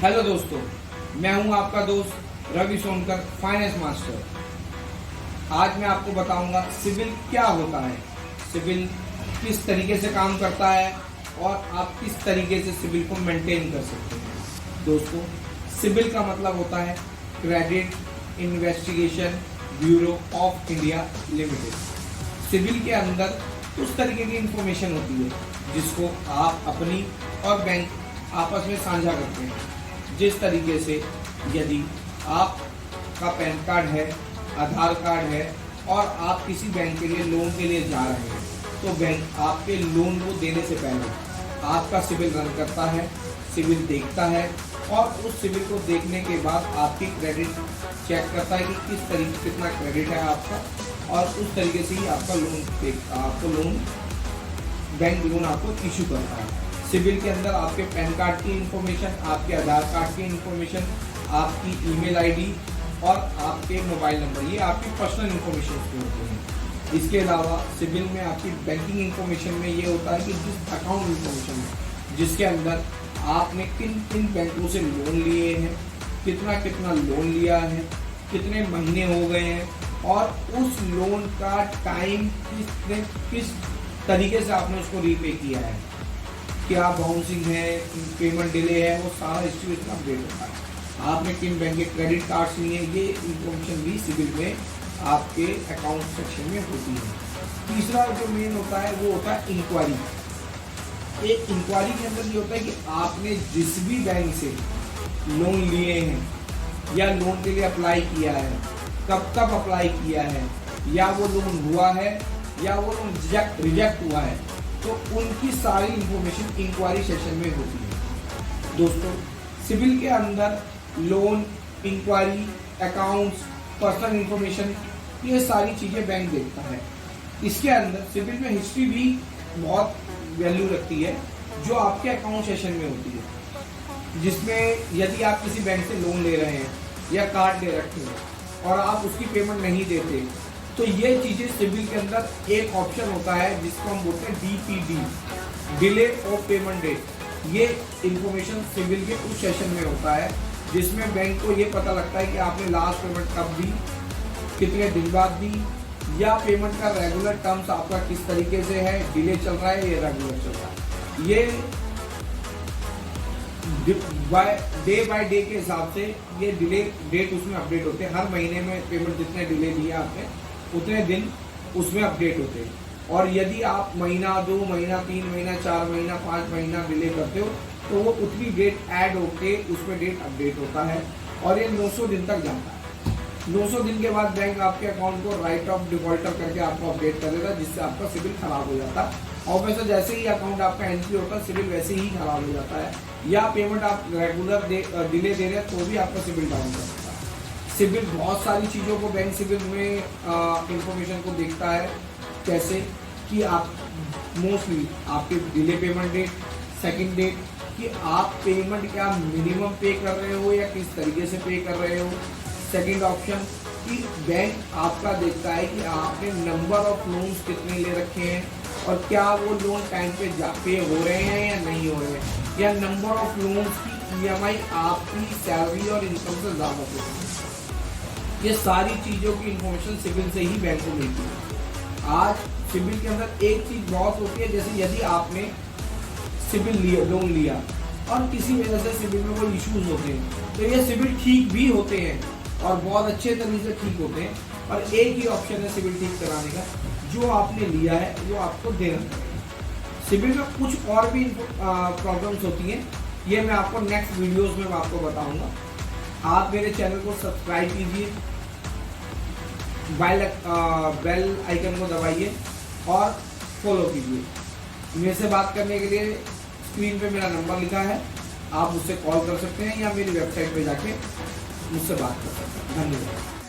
Hello दोस्तों, मैं हूं आपका दोस्त रवि सोनकर, फाइनेंस मास्टर। आज मैं आपको बताऊंगा सिबिल क्या होता है, सिबिल किस तरीके से काम करता है और आप किस तरीके से सिबिल को मेंटेन कर सकते हैं। दोस्तों, सिबिल का मतलब होता है credit investigation bureau of India limited. CIBIL के अंदर उस तरीके की इंफॉर्मेशन होती है जिसको आप अपनी और बैंक आपस में साझा करते हैं। जिस तरीके से यदि आपका पैन कार्ड है, आधार कार्ड है और आप किसी बैंक के लिए लोन के लिए जा रहे हैं, तो बैंक आपके लोन को देने से पहले आपका सिबिल रन करता है, सिबिल देखता है और उस सिबिल को देखने के बाद आपकी क्रेडिट चेक करता है कि किस तरीके कितना क्रेडिट है आपका, और उस तरीके से ही आपका बैंक लोन आपको इशू करता है। सिबिल के अंदर आपके पैन कार्ड की इंफॉर्मेशन, आपके आधार कार्ड की इंफॉर्मेशन, आपकी ईमेल आईडी और आपके मोबाइल नंबर, ये आपकी पर्सनल इंफॉर्मेशन उसमें होते हैं। इसके अलावा सिबिल में आपकी बैंकिंग इंफॉर्मेशन में ये होता है कि जिस अकाउंट इंफॉर्मेशन है जिसके अंदर आपने किन किन बैंकों से लोन लिए हैं, कितना कितना लोन लिया है, कितने महीने हो गए हैं और उस लोन का टाइम किस तरीके से आपने उसको रीपे किया है, क्या बाउंसिंग है, पेमेंट डिले है, वो सारा हिस्ट्री इसमें अपडेट होता है। आपने किन बैंक के क्रेडिट कार्ड्स लिए, ये इंफॉर्मेशन भी सिबिल में आपके अकाउंट सेक्शन में होती है। तीसरा जो मेन होता है वो होता है इंक्वायरी। एक इंक्वायरी के अंदर ये होता है कि आपने जिस भी बैंक से लोन लिए हैं या लोन के लिए अप्लाई किया है, कब कब अप्लाई किया है, या वो लोन हुआ है या वो लोन रिजेक्ट हुआ है, तो उनकी सारी इंफॉर्मेशन इंक्वायरी सेशन में होती है। दोस्तों, सिबिल के अंदर loan, inquiry, accounts, personal information, ये सारी चीज़ें बैंक देखता है। इसके अंदर सिबिल में हिस्ट्री भी बहुत वैल्यू रखती है जो आपके अकाउंट सेशन में होती है, जिसमें यदि आप किसी बैंक से लोन ले रहे हैं या कार्ड ले रखे हैं और आप उसकी पेमेंट नहीं देते, तो ये चीज़ें सिबिल के अंदर एक ऑप्शन होता है जिसको हम बोलते हैं DPD, delay of payment date. ये इंफॉर्मेशन सिबिल के उस सेशन में होता है जिसमें बैंक को ये पता लगता है कि आपने लास्ट पेमेंट कब दी, कितने दिन बाद दी, या पेमेंट का रेगुलर टर्म्स आपका किस तरीके से है, डिले चल रहा है या रेगुलर चल रहा है। ये डे बाय डे के हिसाब से ये डिले डेट उसमें अपडेट होते हैं। हर महीने में पेमेंट जितने डिले दिया आपने उतने दिन उसमें अपडेट होते हैं, और यदि आप महीना, 2 महीना, 3 महीना, 4 महीना, 5 महीना डिले करते हो तो वो उतनी डेट ऐड होके उसमें डेट अपडेट होता है, और ये 900 दिन तक जाता है। 900 दिन के बाद बैंक आपके अकाउंट को राइट ऑफ डिफॉल्टर करके आपको अपडेट कर देगा, जिससे आपका सिबिल खराब हो जाता है। और वैसे जैसे ही अकाउंट आपका एंट्री होता है, सिबिल वैसे ही खराब हो जाता है, या पेमेंट आप रेगुलर डिले दे रहे हैं तो भी आपका सिबिल डाउन करता है। सिबिल बहुत सारी चीज़ों को बैंक सिबिल में इंफॉर्मेशन को देखता है, कैसे कि आप मोस्टली आपके delay payment date, second date, कि आप पेमेंट क्या मिनिमम पे कर रहे हो या किस तरीके से पे कर रहे हो। सेकंड ऑप्शन कि बैंक आपका देखता है कि आपने नंबर ऑफ लोन्स कितने ले रखे हैं और क्या वो लोन टाइम पे पे हो रहे हैं या नहीं हो रहे हैं, या नंबर ऑफ लोन्स की EMI आपकी सैलरी और इनकम से ज़्यादा होती है। ये सारी चीज़ों की इंफॉर्मेशन सिबिल से ही बैंक को मिलती है। आज सिबिल के अंदर एक चीज़ बहुत होती है, जैसे यदि आपने सिबिल लोन लिया और किसी वजह से सिबिल में कोई इश्यूज होते हैं, तो ये सिबिल ठीक भी होते हैं और बहुत अच्छे तरीके से ठीक होते हैं, और एक ही ऑप्शन है सिबिल ठीक कराने का, जो आपने लिया है वो आपको देना पड़ेगा। सिबिल में कुछ और भी प्रॉब्लम्स होती हैं, ये मैं आपको नेक्स्ट वीडियोज़ में आपको बताऊँगा। आप मेरे चैनल को सब्सक्राइब कीजिए, बेल आइकन को दबाइए और फॉलो कीजिए। मेरे से बात करने के लिए स्क्रीन पे मेरा नंबर लिखा है, आप मुझसे कॉल कर सकते हैं या मेरी वेबसाइट पे जाके मुझसे बात कर सकते हैं। धन्यवाद।